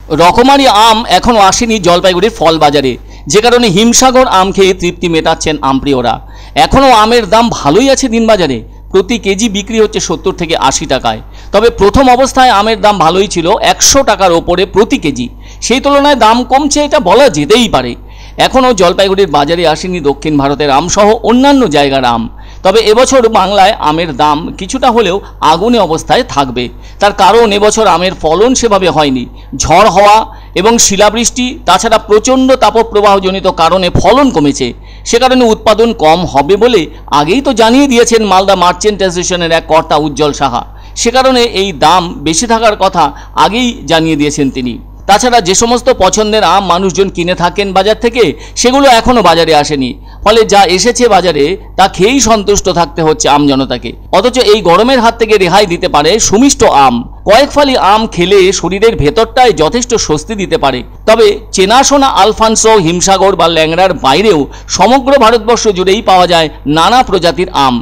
রকমারি আম এখনও আসেনি জলপাইগুড়ির ফল বাজারে, যে কারণে হিমসাগর আম খেয়ে তৃপ্তি মেটাচ্ছেন আমপ্রিয়রা। এখনও আমের দাম ভালোই আছে দিন বাজারে, প্রতি কেজি বিক্রি হচ্ছে 70 থেকে 80 টাকায়। তবে প্রথম অবস্থায় আমের দাম ভালোই ছিল, 100 টাকার ওপরে প্রতি কেজি। সেই তুলনায় দাম কমছে এটা বলা যেতেই পারে। এখনও জলপাইগুড়ির বাজারে আসেনি দক্ষিণ ভারতের আম সহ অন্যান্য জায়গার আম। তবে এবছর বাংলায় আমের দাম কিছুটা হলেও আগুনে অবস্থায় থাকবে। তার কারণ এবছর আমের ফলন সেভাবে হয়নি। ঝড় হওয়া এবং শিলাবৃষ্টি, তাছাড়া প্রচণ্ড তাপপ্রবাহজনিত কারণে ফলন কমেছে। সে কারণে উৎপাদন কম হবে বলে আগেই তো জানিয়ে দিয়েছেন মালদা মার্চেন্ট অ্যাসোসিয়েশনের এক কর্তা উজ্জ্বল সাহা। সে কারণে এই দাম বেশি থাকার কথা আগেই জানিয়ে দিয়েছেন তিনি। তাছাড়া যে সমস্ত পছন্দের আম মানুষজন কিনে থাকেন বাজার থেকে, সেগুলো এখনও বাজারে আসেনি। ফলে যা এসেছে বাজারে তা খেয়েই সন্তুষ্ট থাকতে হচ্ছে আম জনতাকে। অথচ এই গরমের হাত থেকে রেহাই দিতে পারে সুমিষ্ট আম। কয়েক ফালি আম খেলে শরীরের ভেতরটায় যথেষ্ট স্বস্তি দিতে পারে। তবে চেনাশোনা আলফানসো, হিমসাগর বা ল্যাংড়ার বাইরেও সমগ্র ভারতবর্ষ জুড়েই পাওয়া যায় নানা প্রজাতির আম।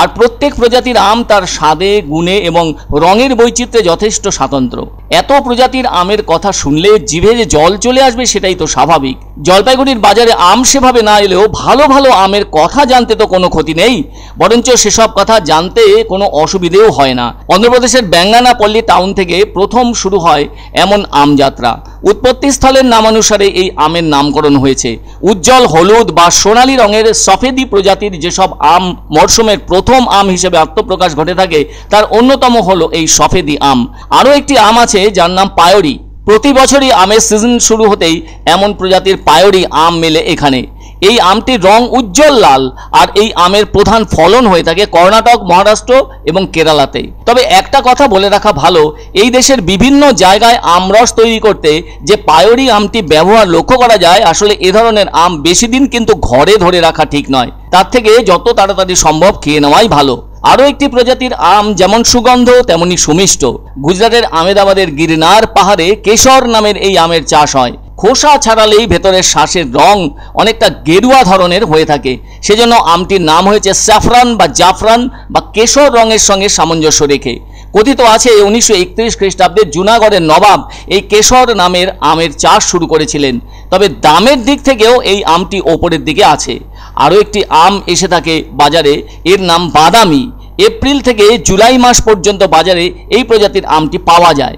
আর প্রত্যেক প্রজাতির আম তার স্বাদে, গুণে এবং রঙের বৈচিত্র্যে যথেষ্ট স্বাতন্ত্র্য। এত প্রজাতির আমের কথা শুনলে জিভে যে জল চলে আসবে সেটাই তো স্বাভাবিক। জলপাইগুড়ির বাজারে আম সেভাবে না এলেও ভালো ভালো আমের কথা জানতে তো কোনো ক্ষতি নেই, বরঞ্চ সেসব কথা জানতে কোনো অসুবিধেও হয় না। অন্ধ্রপ্রদেশের বেঙ্গানাপল্লী টাউন থেকে প্রথম শুরু হয় এমন আম যাত্রা। উৎপত্তিস্থলের নামানুসারে এই আমের নামকরণ হয়েছে। উজ্জ্বল হলুদ বা সোনালী রঙের সফেদি প্রজাতির যেসব আম মরশুমের প্রথম আম হিসেবে আত্মপ্রকাশ ঘটে থাকে, তার অন্যতম হলো এই সফেদি আম। আরও একটি আম আছে যার নাম পায়োরি। প্রতি বছরই আমের সিজন শুরু হতেই এমন প্রজাতির পায়োরি আম মেলে এখানে। এই আমটির রং উজ্জ্বল লাল, আর এই আমের প্রধান ফলন হয়ে থাকে কর্ণাটক, মহারাষ্ট্র এবং কেরালাতে। তবে একটা কথা বলে রাখা ভালো, এই দেশের বিভিন্ন জায়গায় আমরস তৈরি করতে যে পায়োরি আমটি ব্যবহার লক্ষ্য করা যায়, আসলে এ ধরনের আম বেশি দিন কিন্তু ঘরে ধরে রাখা ঠিক নয়। তার থেকে যত তাড়াতাড়ি সম্ভব খেয়ে নেওয়াই ভালো। আরও একটি প্রজাতির আম যেমন সুগন্ধ তেমনি সুমিষ্ট। গুজরাটের আমেদাবাদের গিরনার পাহাড়ে কেশর নামের এই আমের চাষ হয়। খোসা ছাড়ালেই ভেতরের শ্বাসের রং অনেকটা গেরুয়া ধরনের হয়ে থাকে, সেজন্য আমটির নাম হয়েছে স্যাফরান বা জাফরান বা কেশর রঙের সঙ্গে সামঞ্জস্য রেখে। কথিত আছে 1931 খ্রিস্টাব্দে জুনাগড়ের নবাব এই কেশর নামের আমের চাষ শুরু করেছিলেন। তবে দামের দিক থেকেও এই আমটি ওপরের দিকে আছে। আরও একটি আম এসে থাকে বাজারে, এর নাম বাদামি। এপ্রিল থেকে জুলাই মাস পর্যন্ত বাজারে এই প্রজাতির আমটি পাওয়া যায়।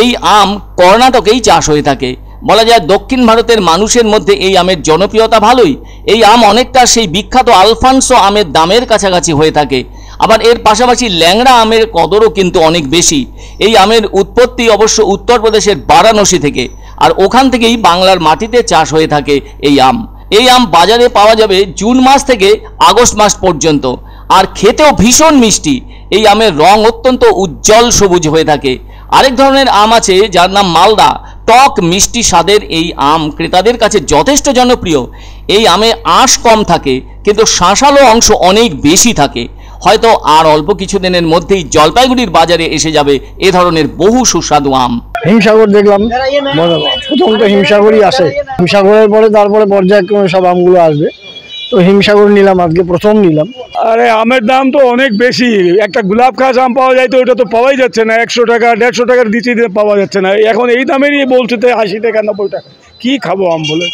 এই আম কর্ণাটকেই চাষ হয়ে থাকে। বলা যায় দক্ষিণ ভারতের মানুষের মধ্যে এই আমের জনপ্রিয়তা ভালোই। এই আম অনেকটা সেই বিখ্যাত আলফানসো আমের দামের কাছাকাছি হয়ে থাকে। আবার এর পাশাপাশি ল্যাংড়া আমের কদরও কিন্তু অনেক বেশি। এই আমের উৎপত্তি অবশ্য উত্তরপ্রদেশের বারাণসী থেকে, আর ওখান থেকেই বাংলার মাটিতে চাষ হয়ে থাকে এই আম। এই আম বাজারে পাওয়া যাবে জুন মাস থেকে আগস্ট মাস পর্যন্ত, আর খেতেও ভীষণ মিষ্টি। এই আমের রং অত্যন্ত উজ্জ্বল সবুজ হয়ে থাকে। আরেক ধরনের আম আছে যার নাম মালদা। টক মিষ্টি স্বাদের এই আম ক্রেতাদের কাছে যথেষ্ট জনপ্রিয়। এই আমে আঁশ কম থাকে, কিন্তু শাঁসালো অংশ অনেক বেশি থাকে। হয়তো আর অল্প কিছুদিনের মধ্যেই জলপাইগুড়ির বাজারে এসে যাবে এ ধরনের বহু সুস্বাদু আম। হিমসাগর দেখলাম, প্রথম তো হিমসাগরই আসে, হিমসাগরের পরে তারপরে পর্যায়ক্রমে সব আমগুলো আসবে। তো হিমসাগর নিলাম, আজকে প্রথম নিলাম। আরে আমের দাম তো অনেক বেশি। একটা গোলাপ খাস আম পাওয়া যায় তো ওটা তো পাওয়াই যাচ্ছে না, 100 টাকা 150 টাকার নিচে পাওয়া যাচ্ছে না। এখন এই দামেরই বলছে 80 টাকা 90 টাকা। কী খাবো আম বলে?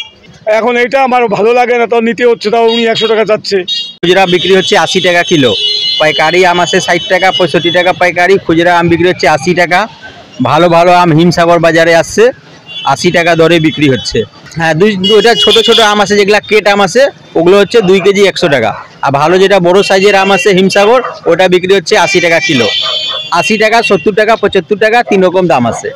এখন এইটা আমার ভালো লাগে না, তো নিতে হচ্ছে, তাও উনি 100 টাকা চাচ্ছে। খুচরা বিক্রি হচ্ছে 80 টাকা কিলো, পাইকারি আম আছে 60 টাকা 65 টাকা পাইকারি, খুচরা আম বিক্রি হচ্ছে 80 টাকা। ভালো ভালো আম হিমসাগর বাজারে আসছে, 80 টাকা দরে বিক্রি হচ্ছে। হ্যাঁ, ওটা ছোটো ছোটো আম আছে যেগুলো কেট আম আছে, ওগুলো হচ্ছে 2 কেজি 100 টাকা। আর ভালো যেটা বড় সাইজের আম আছে হিমসাগর, ওটা বিক্রি হচ্ছে 80 টাকা কিলো। 80 টাকা 70 টাকা 75 টাকা 3 রকম দাম আছে।